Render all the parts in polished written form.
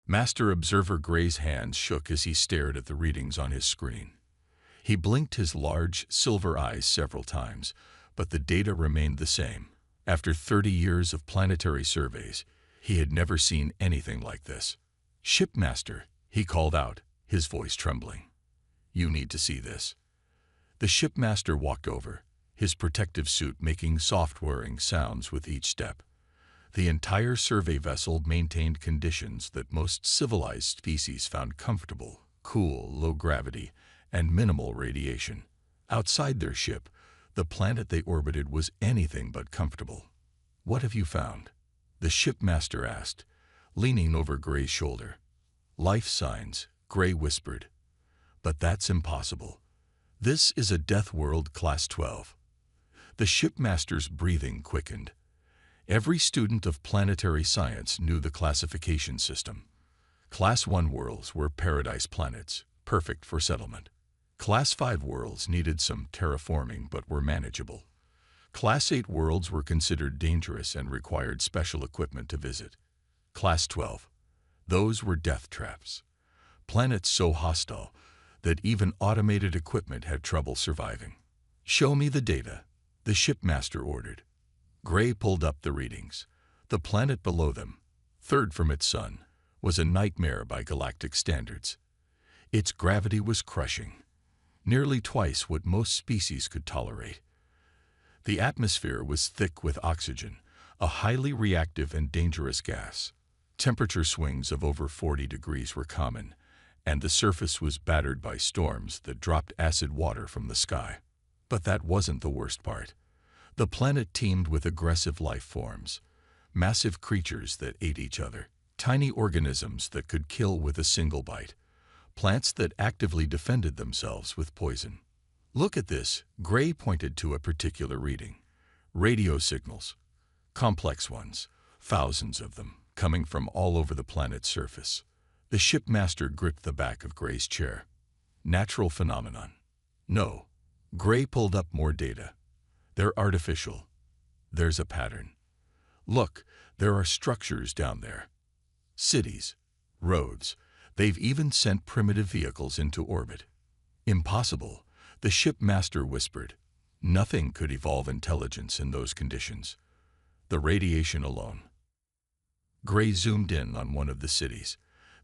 Master Observer Gray's hands shook as he stared at the readings on his screen. He blinked his large, silver eyes several times, but the data remained the same. After 30 years of planetary surveys, he had never seen anything like this. "Shipmaster," he called out, his voice trembling. "You need to see this." The shipmaster walked over, his protective suit making soft whirring sounds with each step. The entire survey vessel maintained conditions that most civilized species found comfortable: cool, low gravity, and minimal radiation. Outside their ship, the planet they orbited was anything but comfortable. "What have you found?" the shipmaster asked, leaning over Gray's shoulder. "Life signs," Gray whispered. "But that's impossible. This is a death world class 12. The shipmaster's breathing quickened. Every student of planetary science knew the classification system. Class 1 worlds were paradise planets, perfect for settlement. Class 5 worlds needed some terraforming but were manageable. Class 8 worlds were considered dangerous and required special equipment to visit. Class 12, those were death traps. Planets so hostile that even automated equipment had trouble surviving. "Show me the data," the shipmaster ordered. Gray pulled up the readings. The planet below them, third from its sun, was a nightmare by galactic standards. Its gravity was crushing, nearly twice what most species could tolerate. The atmosphere was thick with oxygen, a highly reactive and dangerous gas. Temperature swings of over 40 degrees were common, and the surface was battered by storms that dropped acid water from the sky. But that wasn't the worst part. The planet teemed with aggressive life forms, massive creatures that ate each other, tiny organisms that could kill with a single bite, plants that actively defended themselves with poison. "Look at this," Gray pointed to a particular reading. "Radio signals. Complex ones, thousands of them, coming from all over the planet's surface." The shipmaster gripped the back of Gray's chair. "Natural phenomenon." "No." Gray pulled up more data. "They're artificial. There's a pattern. Look, there are structures down there. Cities, roads. They've even sent primitive vehicles into orbit." "Impossible," the shipmaster whispered. "Nothing could evolve intelligence in those conditions. The radiation alone." Gray zoomed in on one of the cities.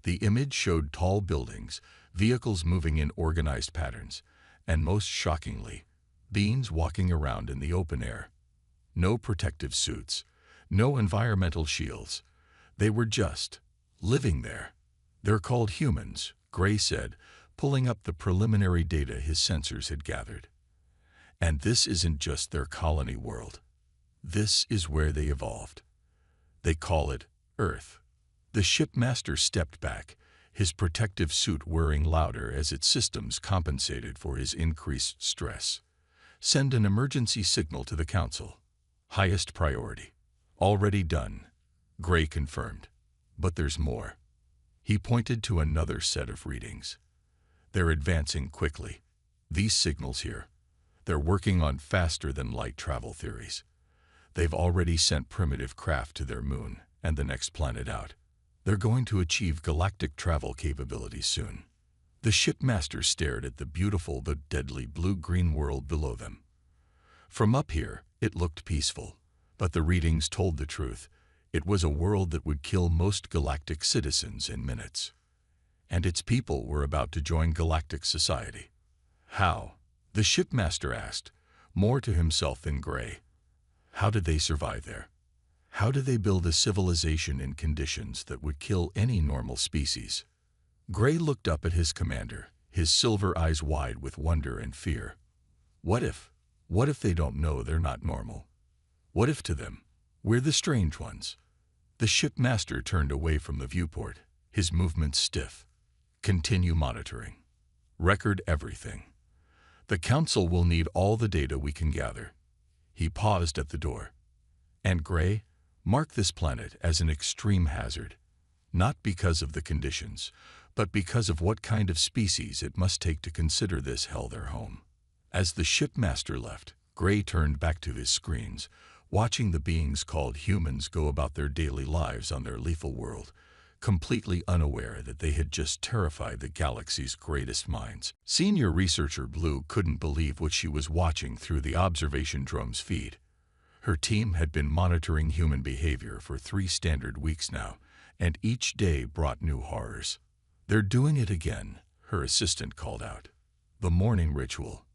The image showed tall buildings, vehicles moving in organized patterns, and most shockingly, beings walking around in the open air. No protective suits, no environmental shields. They were just living there. "They're called humans," Gray said, pulling up the preliminary data his sensors had gathered. "And this isn't just their colony world. This is where they evolved. They call it Earth." The shipmaster stepped back, his protective suit whirring louder as its systems compensated for his increased stress. "Send an emergency signal to the council. Highest priority." "Already done," Gray confirmed. "But there's more." He pointed to another set of readings. "They're advancing quickly. These signals here, they're working on faster-than-light travel theories. They've already sent primitive craft to their moon and the next planet out. They're going to achieve galactic travel capabilities soon." The shipmaster stared at the beautiful but deadly blue-green world below them. From up here, it looked peaceful, but the readings told the truth. It was a world that would kill most galactic citizens in minutes. And its people were about to join galactic society. "How?" the shipmaster asked, more to himself than Gray. "How did they survive there? How did they build a civilization in conditions that would kill any normal species?" Gray looked up at his commander, his silver eyes wide with wonder and fear. What if they don't know they're not normal? What if to them, we're the strange ones? The shipmaster turned away from the viewport, his movements stiff. "Continue monitoring. Record everything. The council will need all the data we can gather." He paused at the door. "And Gray, mark this planet as an extreme hazard, not because of the conditions, but because of what kind of species it must take to consider this hell their home." As the shipmaster left, Gray turned back to his screens, watching the beings called humans go about their daily lives on their lethal world, completely unaware that they had just terrified the galaxy's greatest minds. Senior researcher Blue couldn't believe what she was watching through the observation drone's feed. Her team had been monitoring human behavior for 3 standard weeks now, and each day brought new horrors. "They're doing it again," her assistant called out. "The morning ritual."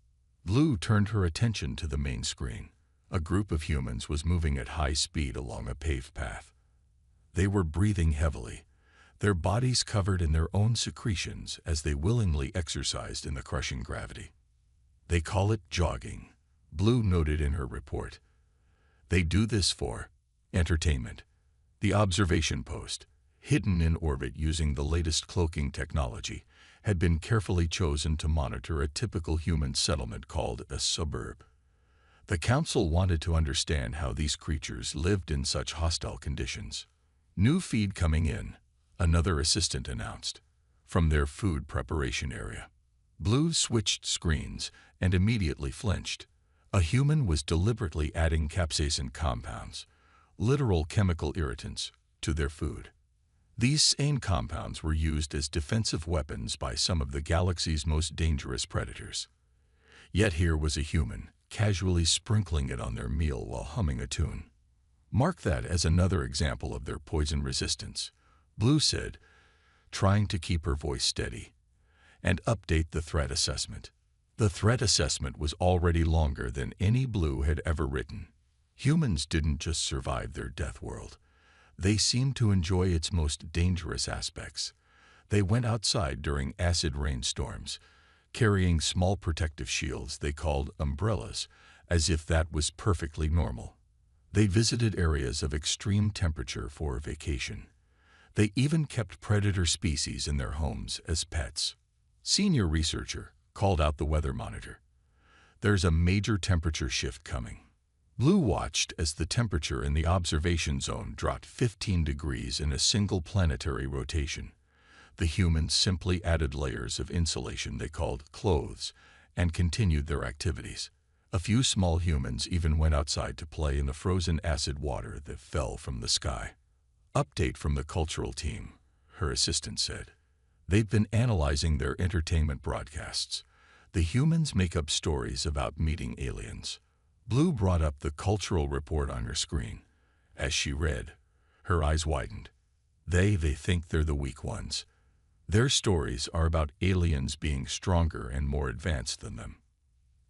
Blue turned her attention to the main screen. A group of humans was moving at high speed along a paved path. They were breathing heavily, their bodies covered in their own secretions as they willingly exercised in the crushing gravity. "They call it jogging," Blue noted in her report. "They do this for entertainment." The observation post, hidden in orbit using the latest cloaking technology, had been carefully chosen to monitor a typical human settlement called a suburb. The council wanted to understand how these creatures lived in such hostile conditions. "New feed coming in," another assistant announced, from their food preparation area. Blue switched screens and immediately flinched. A human was deliberately adding capsaicin compounds, literal chemical irritants, to their food. These same compounds were used as defensive weapons by some of the galaxy's most dangerous predators. Yet here was a human, casually sprinkling it on their meal while humming a tune. "Mark that as another example of their poison resistance," Blue said, trying to keep her voice steady. "And update the threat assessment." The threat assessment was already longer than any Blue had ever written. Humans didn't just survive their death world. They seemed to enjoy its most dangerous aspects. They went outside during acid rainstorms, carrying small protective shields they called umbrellas, as if that was perfectly normal. They visited areas of extreme temperature for a vacation. They even kept predator species in their homes as pets. Senior researcher called out the weather monitor. "There's a major temperature shift coming." Blue watched as the temperature in the observation zone dropped 15 degrees in a single planetary rotation. The humans simply added layers of insulation they called clothes and continued their activities. A few small humans even went outside to play in the frozen acid water that fell from the sky. "Update from the cultural team," her assistant said. "They've been analyzing their entertainment broadcasts. The humans make up stories about meeting aliens." Blue brought up the cultural report on her screen. As she read, her eyes widened. They think they're the weak ones. Their stories are about aliens being stronger and more advanced than them.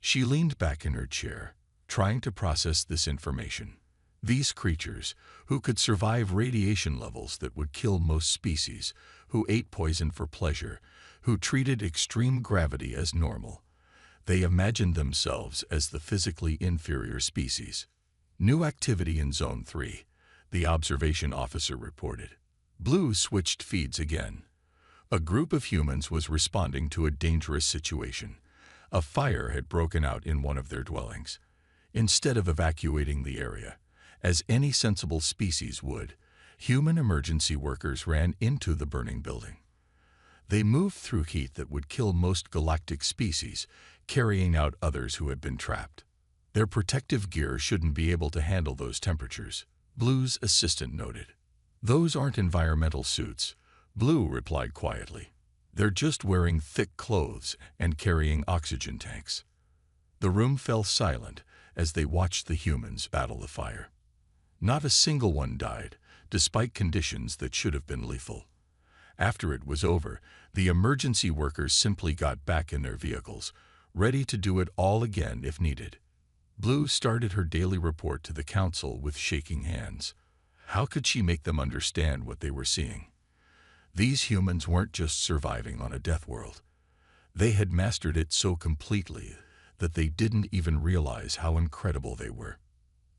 She leaned back in her chair, trying to process this information. These creatures, who could survive radiation levels that would kill most species, who ate poison for pleasure, who treated extreme gravity as normal, they imagined themselves as the physically inferior species. "New activity in Zone 3, the observation officer reported. Blue switched feeds again. A group of humans was responding to a dangerous situation. A fire had broken out in one of their dwellings. Instead of evacuating the area, as any sensible species would, human emergency workers ran into the burning building. They moved through heat that would kill most galactic species, carrying out others who had been trapped. Their protective gear shouldn't be able to handle those temperatures," Blue's assistant noted. "Those aren't environmental suits," Blue replied quietly. "They're just wearing thick clothes and carrying oxygen tanks." The room fell silent as they watched the humans battle the fire. Not a single one died, despite conditions that should have been lethal. After it was over, the emergency workers simply got back in their vehicles, ready to do it all again if needed. Blue started her daily report to the council with shaking hands. How could she make them understand what they were seeing? These humans weren't just surviving on a death world. They had mastered it so completely that they didn't even realize how incredible they were.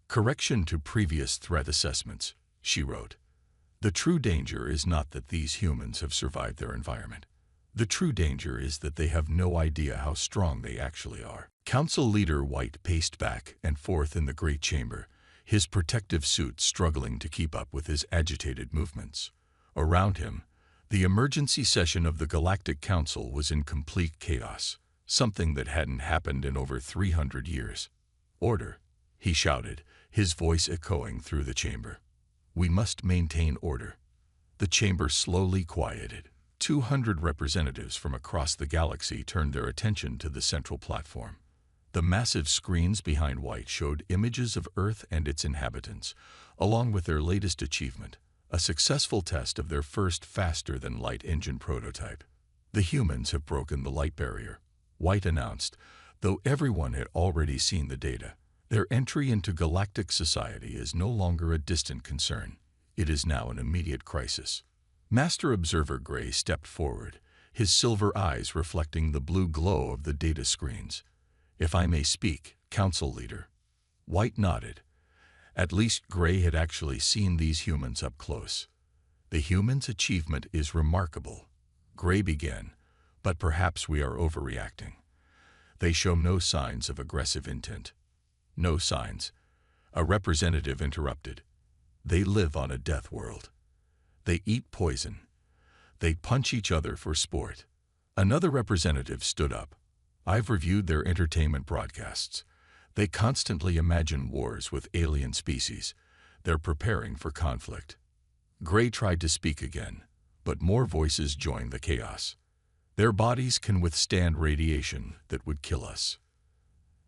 "Correction to previous threat assessments," she wrote. "The true danger is not that these humans have survived their environment. The true danger is that they have no idea how strong they actually are." Council Leader White paced back and forth in the great chamber, his protective suit struggling to keep up with his agitated movements. Around him, the emergency session of the Galactic Council was in complete chaos, something that hadn't happened in over 300 years. "Order," he shouted, his voice echoing through the chamber. "We must maintain order." The chamber slowly quieted. 200 representatives from across the galaxy turned their attention to the central platform. The massive screens behind White showed images of Earth and its inhabitants, along with their latest achievement, a successful test of their first faster-than-light engine prototype. The humans have broken the light barrier, White announced, though everyone had already seen the data. Their entry into galactic society is no longer a distant concern. It is now an immediate crisis. Master Observer Gray stepped forward, his silver eyes reflecting the blue glow of the data screens. "If I may speak, Council Leader." White nodded. At least Gray had actually seen these humans up close. "The humans' achievement is remarkable," Gray began, "but perhaps we are overreacting. They show no signs of aggressive intent." "No signs," a representative interrupted. "They live on a death world. They eat poison. They punch each other for sport." Another representative stood up. "I've reviewed their entertainment broadcasts. They constantly imagine wars with alien species. They're preparing for conflict." Gray tried to speak again, but more voices joined the chaos. "Their bodies can withstand radiation that would kill us.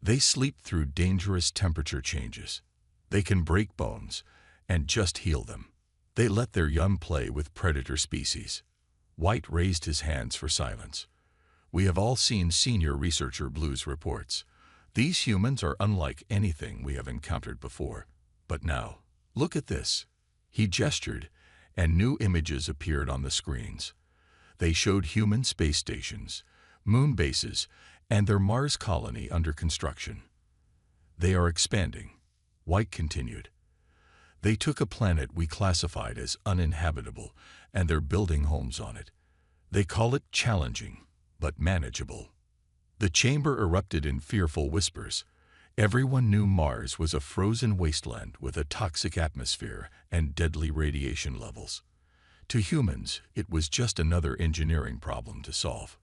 They sleep through dangerous temperature changes. They can break bones and just heal them. They let their young play with predator species." White raised his hands for silence. "We have all seen Senior Researcher Blue's reports. These humans are unlike anything we have encountered before. But now, look at this." He gestured, and new images appeared on the screens. They showed human space stations, moon bases, and their Mars colony under construction. "They are expanding," White continued. "They took a planet we classified as uninhabitable, and they're building homes on it. They call it challenging, but manageable." The chamber erupted in fearful whispers. Everyone knew Mars was a frozen wasteland with a toxic atmosphere and deadly radiation levels. To humans, it was just another engineering problem to solve.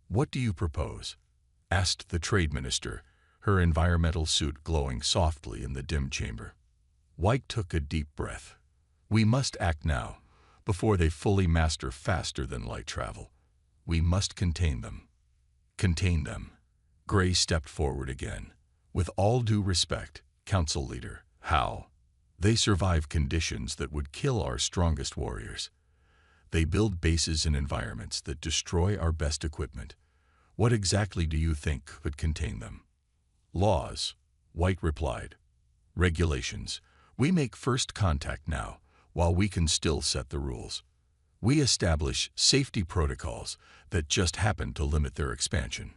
"What do you propose?" asked the Trade Minister, her environmental suit glowing softly in the dim chamber. White took a deep breath. "We must act now, before they fully master faster-than-light travel. We must contain them." "Contain them." Gray stepped forward again. "With all due respect, Council Leader, how?" "They survive conditions that would kill our strongest warriors. They build bases in environments that destroy our best equipment. What exactly do you think could contain them?" "Laws," White replied. "Regulations. We make first contact now, while we can still set the rules. We establish safety protocols that just happen to limit their expansion.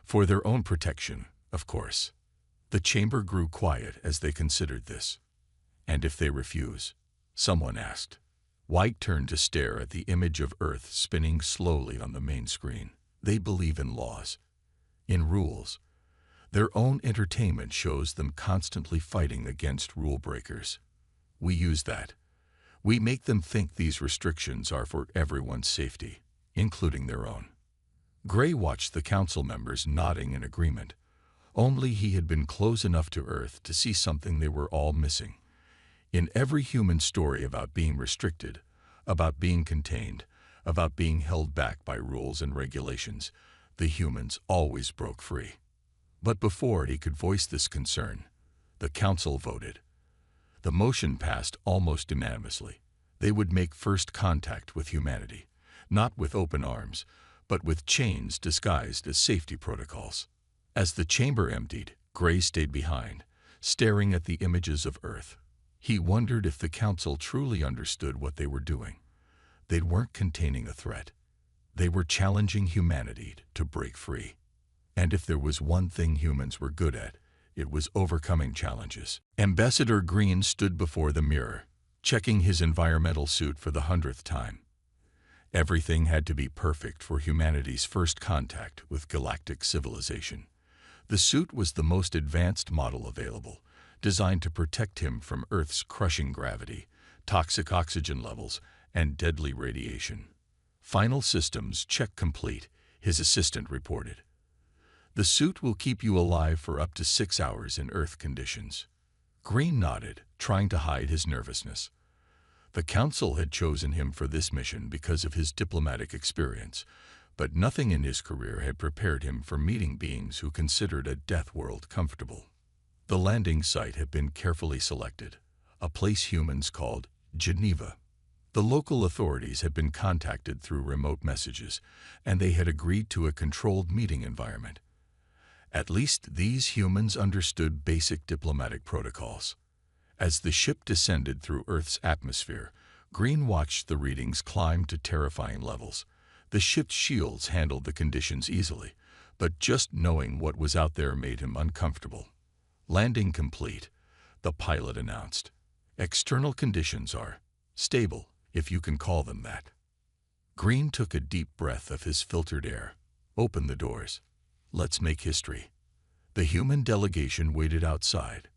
For their own protection, of course." The chamber grew quiet as they considered this. "And if they refuse?" someone asked. White turned to stare at the image of Earth spinning slowly on the main screen. "They believe in laws, in rules. Their own entertainment shows them constantly fighting against rule breakers. We use that. We make them think these restrictions are for everyone's safety, including their own." Gray watched the council members nodding in agreement. Only he had been close enough to Earth to see something they were all missing. In every human story about being restricted, about being contained, about being held back by rules and regulations, the humans always broke free. But before he could voice this concern, the council voted. The motion passed almost unanimously. They would make first contact with humanity, not with open arms, but with chains disguised as safety protocols. As the chamber emptied, Gray stayed behind, staring at the images of Earth. He wondered if the council truly understood what they were doing. They weren't containing a threat. They were challenging humanity to break free. And if there was one thing humans were good at, it was overcoming challenges. Ambassador Green stood before the mirror, checking his environmental suit for the 100th time. Everything had to be perfect for humanity's first contact with galactic civilization. The suit was the most advanced model available, designed to protect him from Earth's crushing gravity, toxic oxygen levels, and deadly radiation. "Final systems check complete," his assistant reported. "The suit will keep you alive for up to 6 hours in Earth conditions." Green nodded, trying to hide his nervousness. The council had chosen him for this mission because of his diplomatic experience, but nothing in his career had prepared him for meeting beings who considered a death world comfortable. The landing site had been carefully selected, a place humans called Geneva. The local authorities had been contacted through remote messages, and they had agreed to a controlled meeting environment. At least these humans understood basic diplomatic protocols. As the ship descended through Earth's atmosphere, Green watched the readings climb to terrifying levels. The ship's shields handled the conditions easily, but just knowing what was out there made him uncomfortable. Landing complete, the pilot announced. External conditions are stable, if you can call them that. Green took a deep breath of his filtered air. Open the doors. Let's make history. The human delegation waited outside.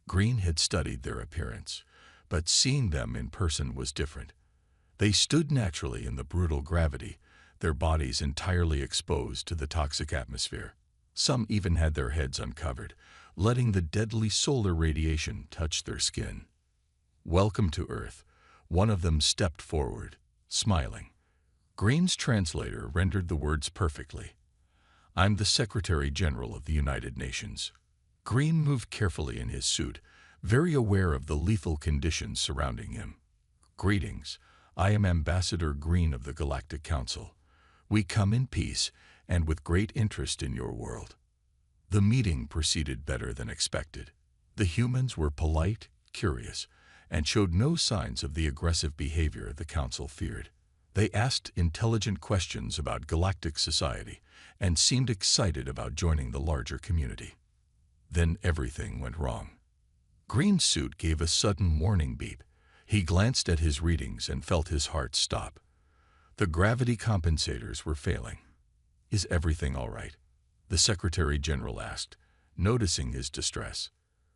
Green had studied their appearance, but seeing them in person was different. They stood naturally in the brutal gravity, their bodies entirely exposed to the toxic atmosphere. Some even had their heads uncovered, letting the deadly solar radiation touch their skin. "Welcome to Earth," one of them stepped forward, smiling. Green's translator rendered the words perfectly. "I'm the Secretary General of the United Nations." Green moved carefully in his suit, very aware of the lethal conditions surrounding him. "Greetings. I am Ambassador Green of the Galactic Council. We come in peace and with great interest in your world." The meeting proceeded better than expected. The humans were polite, curious, and showed no signs of the aggressive behavior the Council feared. They asked intelligent questions about galactic society and seemed excited about joining the larger community. Then everything went wrong. Green's suit gave a sudden warning beep. He glanced at his readings and felt his heart stop. The gravity compensators were failing. "Is everything all right?" the Secretary General asked, noticing his distress.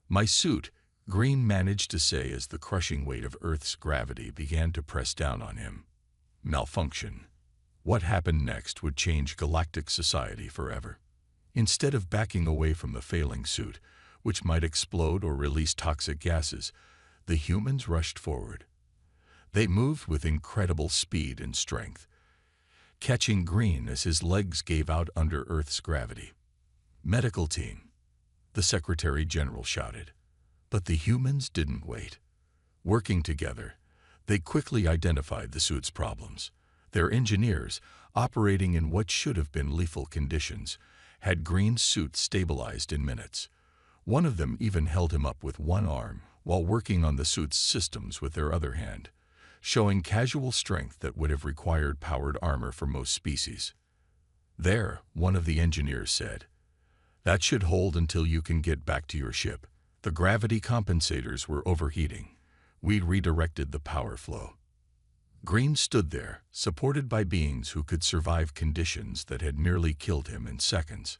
"My suit," Green managed to say as the crushing weight of Earth's gravity began to press down on him. Malfunction. What happened next would change galactic society forever. Instead of backing away from the failing suit, which might explode or release toxic gases, the humans rushed forward. They moved with incredible speed and strength, catching Green as his legs gave out under Earth's gravity. "Medical team," the Secretary General shouted. But the humans didn't wait. Working together, they quickly identified the suit's problems. Their engineers, operating in what should have been lethal conditions, had Green's suit stabilized in minutes. One of them even held him up with one arm while working on the suit's systems with their other hand, showing casual strength that would have required powered armor for most species. "There," one of the engineers said. "That should hold until you can get back to your ship. The gravity compensators were overheating. We redirected the power flow." Green stood there, supported by beings who could survive conditions that had nearly killed him in seconds.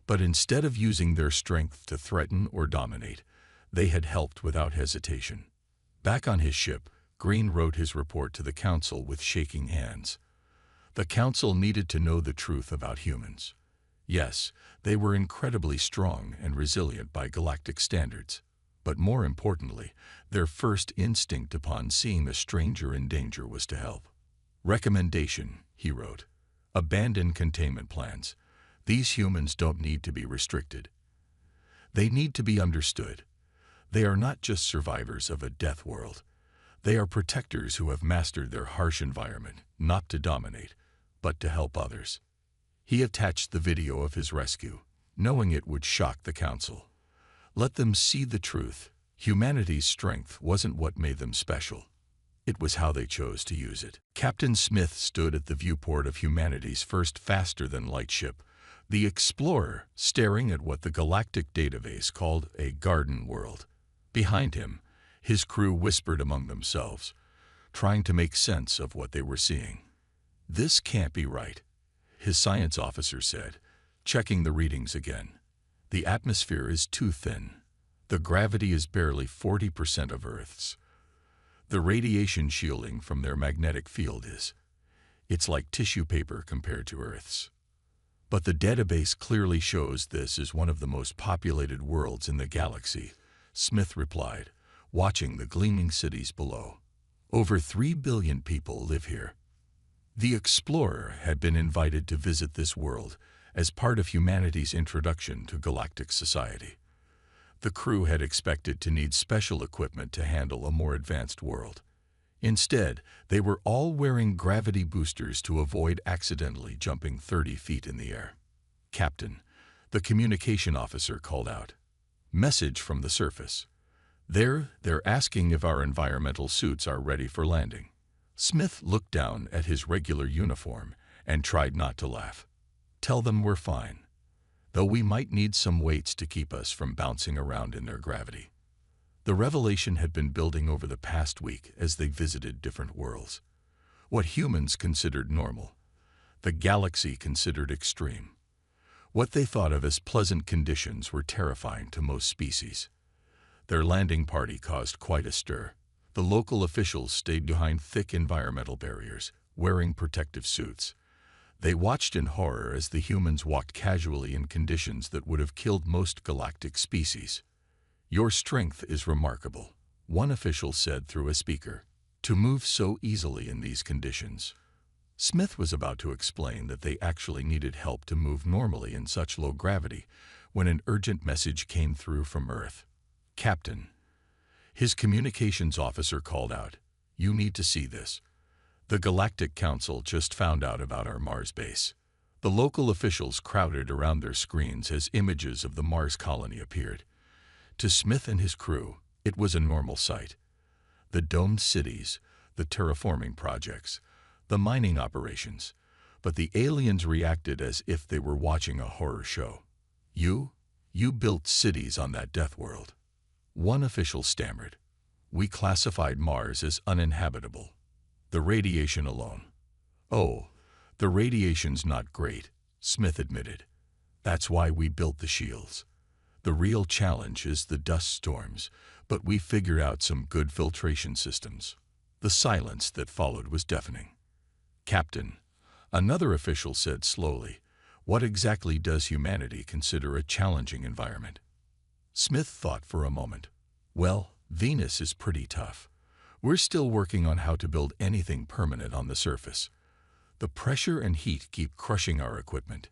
But instead of using their strength to threaten or dominate, they had helped without hesitation. Back on his ship, Green wrote his report to the Council with shaking hands. The Council needed to know the truth about humans. Yes, they were incredibly strong and resilient by galactic standards. But more importantly, their first instinct upon seeing a stranger in danger was to help. "Recommendation," he wrote. "Abandon containment plans. These humans don't need to be restricted. They need to be understood. They are not just survivors of a death world. They are protectors who have mastered their harsh environment, not to dominate, but to help others." He attached the video of his rescue, knowing it would shock the Council. Let them see the truth. Humanity's strength wasn't what made them special. It was how they chose to use it. Captain Smith stood at the viewport of humanity's first faster-than-light ship, the Explorer, staring at what the Galactic database called a garden world. Behind him, his crew whispered among themselves, trying to make sense of what they were seeing. "This can't be right," his science officer said, checking the readings again. "The atmosphere is too thin. The gravity is barely 40% of Earth's. The radiation shielding from their magnetic field it's like tissue paper compared to Earth's." "But the database clearly shows this is one of the most populated worlds in the galaxy," Smith replied, watching the gleaming cities below. Over 3 billion people live here. The explorer had been invited to visit this world as part of humanity's introduction to galactic society. The crew had expected to need special equipment to handle a more advanced world. Instead, they were all wearing gravity boosters to avoid accidentally jumping 30 feet in the air. "Captain," the communication officer called out. "Message from the surface. They're asking if our environmental suits are ready for landing." Smith looked down at his regular uniform and tried not to laugh. "Tell them we're fine, though we might need some weights to keep us from bouncing around in their gravity." The revelation had been building over the past week as they visited different worlds. What humans considered normal, the galaxy considered extreme. What they thought of as pleasant conditions were terrifying to most species. Their landing party caused quite a stir. The local officials stayed behind thick environmental barriers, wearing protective suits. They watched in horror as the humans walked casually in conditions that would have killed most galactic species. "Your strength is remarkable," one official said through a speaker. "To move so easily in these conditions." Smith was about to explain that they actually needed help to move normally in such low gravity when an urgent message came through from Earth. "Captain," his communications officer called out, "you need to see this. The Galactic Council just found out about our Mars base." The local officials crowded around their screens as images of the Mars colony appeared. To Smith and his crew, it was a normal sight. The domed cities, the terraforming projects, the mining operations. But the aliens reacted as if they were watching a horror show. You built cities on that death world." One official stammered. "We classified Mars as uninhabitable. The radiation alone." "Oh, the radiation's not great," Smith admitted. "That's why we built the shields. The real challenge is the dust storms, but we figured out some good filtration systems." The silence that followed was deafening. "Captain," another official said slowly, "what exactly does humanity consider a challenging environment?" Smith thought for a moment. "Well, Venus is pretty tough. We're still working on how to build anything permanent on the surface. The pressure and heat keep crushing our equipment.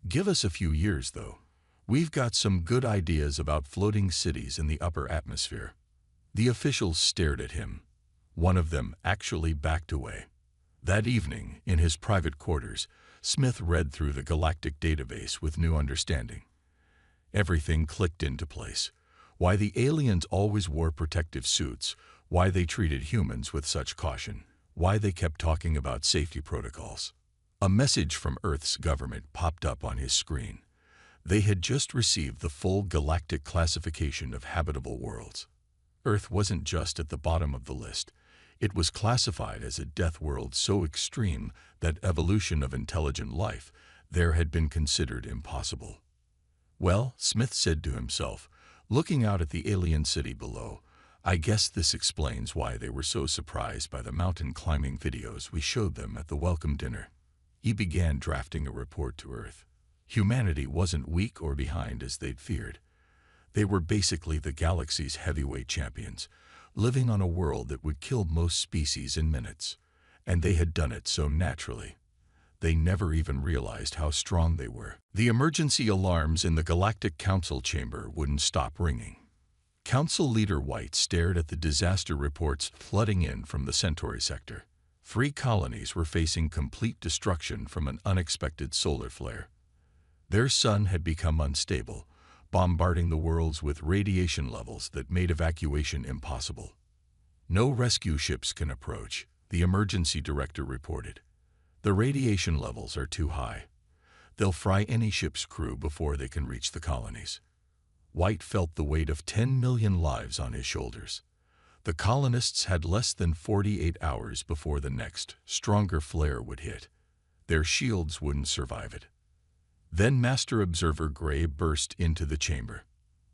Give us a few years, though. We've got some good ideas about floating cities in the upper atmosphere." The officials stared at him. One of them actually backed away. That evening, in his private quarters, Smith read through the Galactic database with new understanding. Everything clicked into place. Why the aliens always wore protective suits, why they treated humans with such caution, why they kept talking about safety protocols. A message from Earth's government popped up on his screen. They had just received the full galactic classification of habitable worlds. Earth wasn't just at the bottom of the list. It was classified as a death world so extreme that evolution of intelligent life there had been considered impossible. "Well," Smith said to himself, looking out at the alien city below, "I guess this explains why they were so surprised by the mountain climbing videos we showed them at the welcome dinner." He began drafting a report to Earth. Humanity wasn't weak or behind as they'd feared. They were basically the galaxy's heavyweight champions, living on a world that would kill most species in minutes. And they had done it so naturally. They never even realized how strong they were. The emergency alarms in the Galactic Council chamber wouldn't stop ringing. Council Leader White stared at the disaster reports flooding in from the Centauri sector. 3 colonies were facing complete destruction from an unexpected solar flare. Their sun had become unstable, bombarding the worlds with radiation levels that made evacuation impossible. "No rescue ships can approach," the emergency director reported. "The radiation levels are too high. They'll fry any ship's crew before they can reach the colonies." White felt the weight of 10 million lives on his shoulders. The colonists had less than 48 hours before the next, stronger flare would hit. Their shields wouldn't survive it. Then Master Observer Gray burst into the chamber.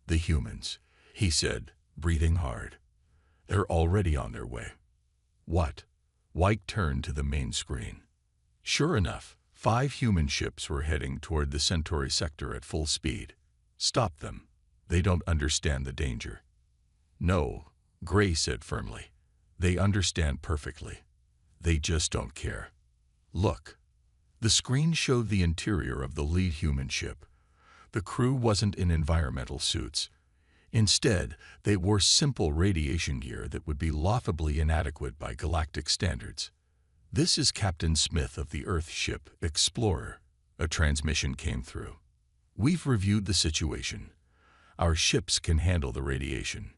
"The humans," he said, breathing hard. "They're already on their way." "What?" White turned to the main screen. Sure enough, 5 human ships were heading toward the Centauri sector at full speed. "Stop them. They don't understand the danger." "No," Gray said firmly. They understand perfectly. They just don't care. Look. The screen showed the interior of the lead human ship. The crew wasn't in environmental suits. Instead, they wore simple radiation gear that would be laughably inadequate by galactic standards. "This is Captain Smith of the Earth ship, Explorer," a transmission came through. "We've reviewed the situation. Our ships can handle the radiation.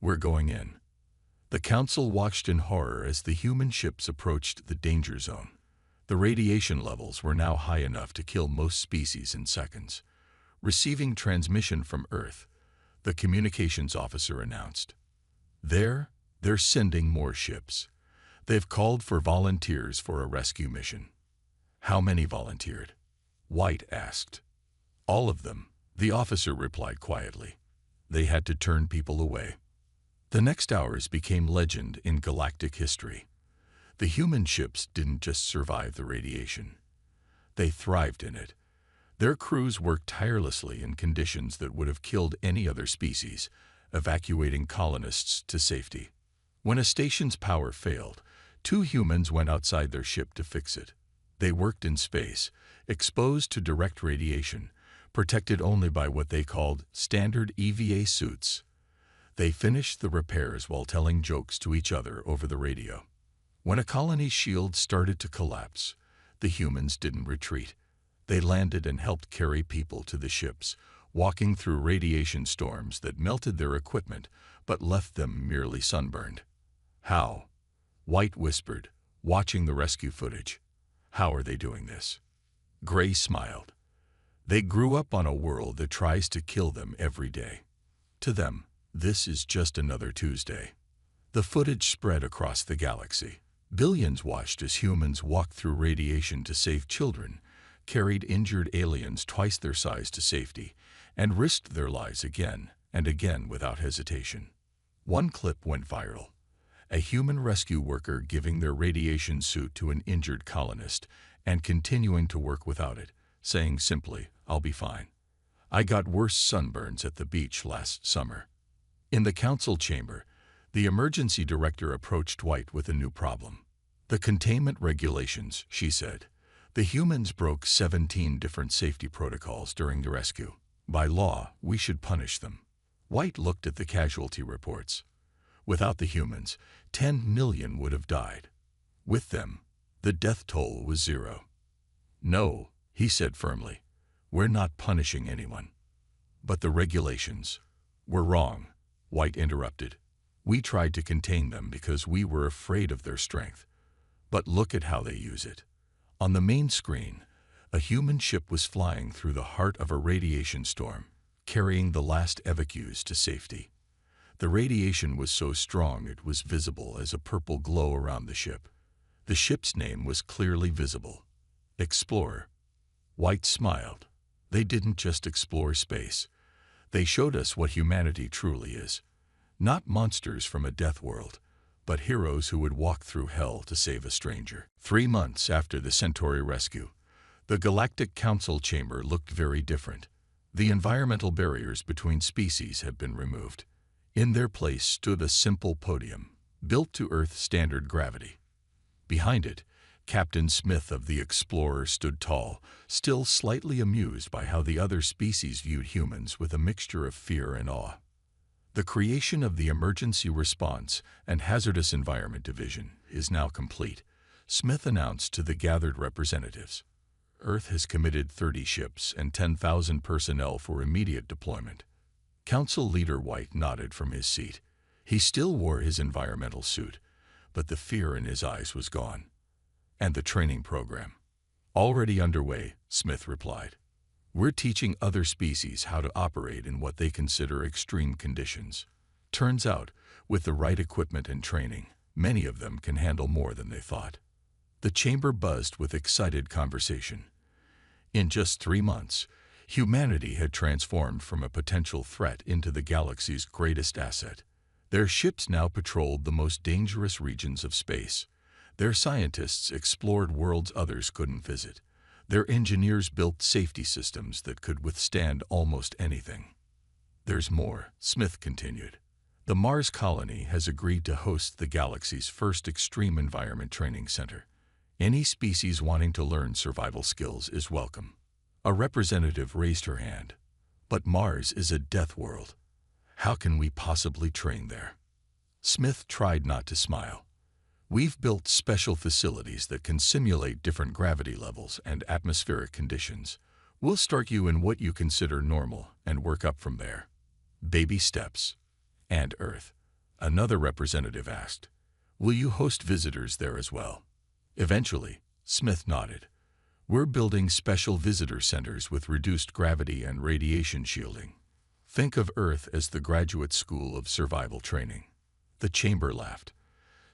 We're going in." The Council watched in horror as the human ships approached the danger zone. The radiation levels were now high enough to kill most species in seconds. Receiving transmission from Earth, the communications officer announced. They're sending more ships. They've called for volunteers for a rescue mission." "How many volunteered?" White asked. "All of them," the officer replied quietly. "They had to turn people away." The next hours became legend in galactic history. The human ships didn't just survive the radiation. They thrived in it. Their crews worked tirelessly in conditions that would have killed any other species, evacuating colonists to safety. When a station's power failed, 2 humans went outside their ship to fix it. They worked in space, exposed to direct radiation, protected only by what they called standard EVA suits. They finished the repairs while telling jokes to each other over the radio. When a colony's shield started to collapse, the humans didn't retreat. They landed and helped carry people to the ships, walking through radiation storms that melted their equipment but left them merely sunburned. "How?" White whispered, watching the rescue footage. "How are they doing this?" Gray smiled. "They grew up on a world that tries to kill them every day. To them, this is just another Tuesday." The footage spread across the galaxy. Billions watched as humans walked through radiation to save children, carried injured aliens twice their size to safety, and risked their lives again and again without hesitation. One clip went viral. A human rescue worker giving their radiation suit to an injured colonist and continuing to work without it, saying simply, "I'll be fine. I got worse sunburns at the beach last summer." In the council chamber, the emergency director approached White with a new problem. "The containment regulations," she said. "The humans broke 17 different safety protocols during the rescue. By law, we should punish them." White looked at the casualty reports. Without the humans, 10 million would have died. With them, the death toll was 0. "No," he said firmly, "we're not punishing anyone." "But the regulations." "Were wrong," White interrupted. "We tried to contain them because we were afraid of their strength. But look at how they use it." On the main screen, a human ship was flying through the heart of a radiation storm, carrying the last evacuees to safety. The radiation was so strong it was visible as a purple glow around the ship. The ship's name was clearly visible. Explorer. White smiled. They didn't just explore space. They showed us what humanity truly is. Not monsters from a death world, but heroes who would walk through hell to save a stranger. 3 months after the Centauri rescue, the Galactic Council chamber looked very different. The environmental barriers between species had been removed. In their place stood a simple podium, built to Earth standard gravity. Behind it, Captain Smith of the Explorer stood tall, still slightly amused by how the other species viewed humans with a mixture of fear and awe. The creation of the Emergency Response and Hazardous Environment Division is now complete, Smith announced to the gathered representatives. Earth has committed 30 ships and 10,000 personnel for immediate deployment. Council Leader White nodded from his seat. He still wore his environmental suit, but the fear in his eyes was gone. "And the training program?" "Already underway," Smith replied. "We're teaching other species how to operate in what they consider extreme conditions. Turns out, with the right equipment and training, many of them can handle more than they thought." The chamber buzzed with excited conversation. In just 3 months, humanity had transformed from a potential threat into the galaxy's greatest asset. Their ships now patrolled the most dangerous regions of space. Their scientists explored worlds others couldn't visit. Their engineers built safety systems that could withstand almost anything. "There's more," Smith continued. The Mars colony has agreed to host the galaxy's first extreme environment training center. Any species wanting to learn survival skills is welcome. A representative raised her hand. But Mars is a death world. How can we possibly train there? Smith tried not to smile. We've built special facilities that can simulate different gravity levels and atmospheric conditions. We'll start you in what you consider normal and work up from there. Baby steps. And Earth? Another representative asked. Will you host visitors there as well? Eventually, Smith nodded. We're building special visitor centers with reduced gravity and radiation shielding. Think of Earth as the graduate school of survival training. The chamber laughed.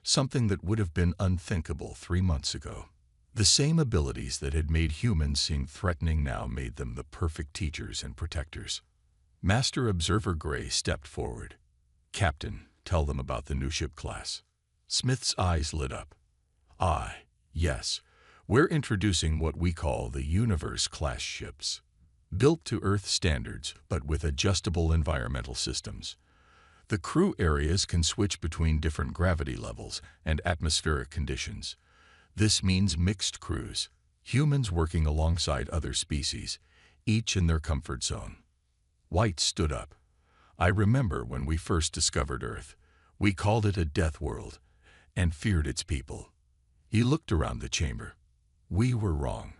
Something that would have been unthinkable 3 months ago. The same abilities that had made humans seem threatening now made them the perfect teachers and protectors. Master Observer Gray stepped forward. Captain, tell them about the new ship class. Smith's eyes lit up. Yes. We're introducing what we call the Universe-class ships. Built to Earth standards, but with adjustable environmental systems. The crew areas can switch between different gravity levels and atmospheric conditions. This means mixed crews, humans working alongside other species, each in their comfort zone. White stood up. I remember when we first discovered Earth. We called it a death world and feared its people. He looked around the chamber. We were wrong.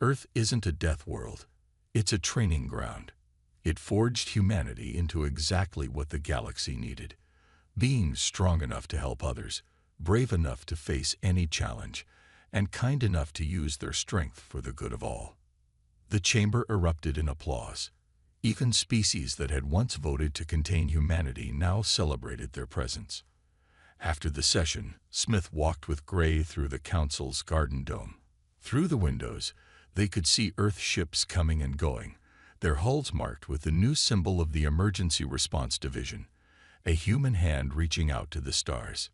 Earth isn't a death world. It's a training ground. It forged humanity into exactly what the galaxy needed. Beings strong enough to help others, brave enough to face any challenge, and kind enough to use their strength for the good of all. The chamber erupted in applause. Even species that had once voted to contain humanity now celebrated their presence. After the session, Smith walked with Gray through the Council's garden dome. Through the windows, they could see Earth ships coming and going, their hulls marked with the new symbol of the Emergency Response Division, a human hand reaching out to the stars.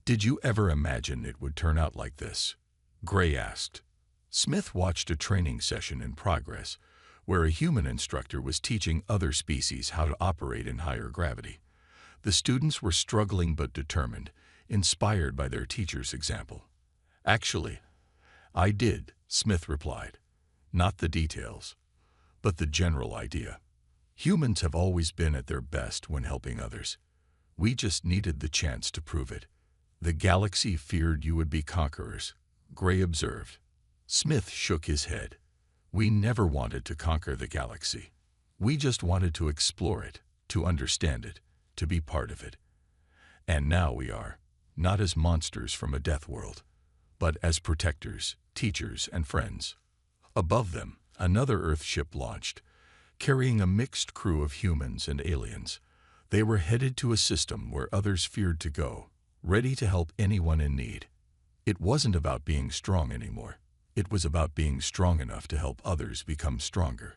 Did you ever imagine it would turn out like this? Gray asked. Smith watched a training session in progress, where a human instructor was teaching other species how to operate in higher gravity. The students were struggling but determined, inspired by their teacher's example. Actually, I did, Smith replied. Not the details, but the general idea. Humans have always been at their best when helping others. We just needed the chance to prove it. The galaxy feared you would be conquerors, Gray observed. Smith shook his head. We never wanted to conquer the galaxy. We just wanted to explore it, to understand it, to be part of it. And now we are, not as monsters from a death world, but as protectors, teachers, and friends. Above them, another Earth ship launched, carrying a mixed crew of humans and aliens. They were headed to a system where others feared to go, ready to help anyone in need. It wasn't about being strong anymore. It was about being strong enough to help others become stronger.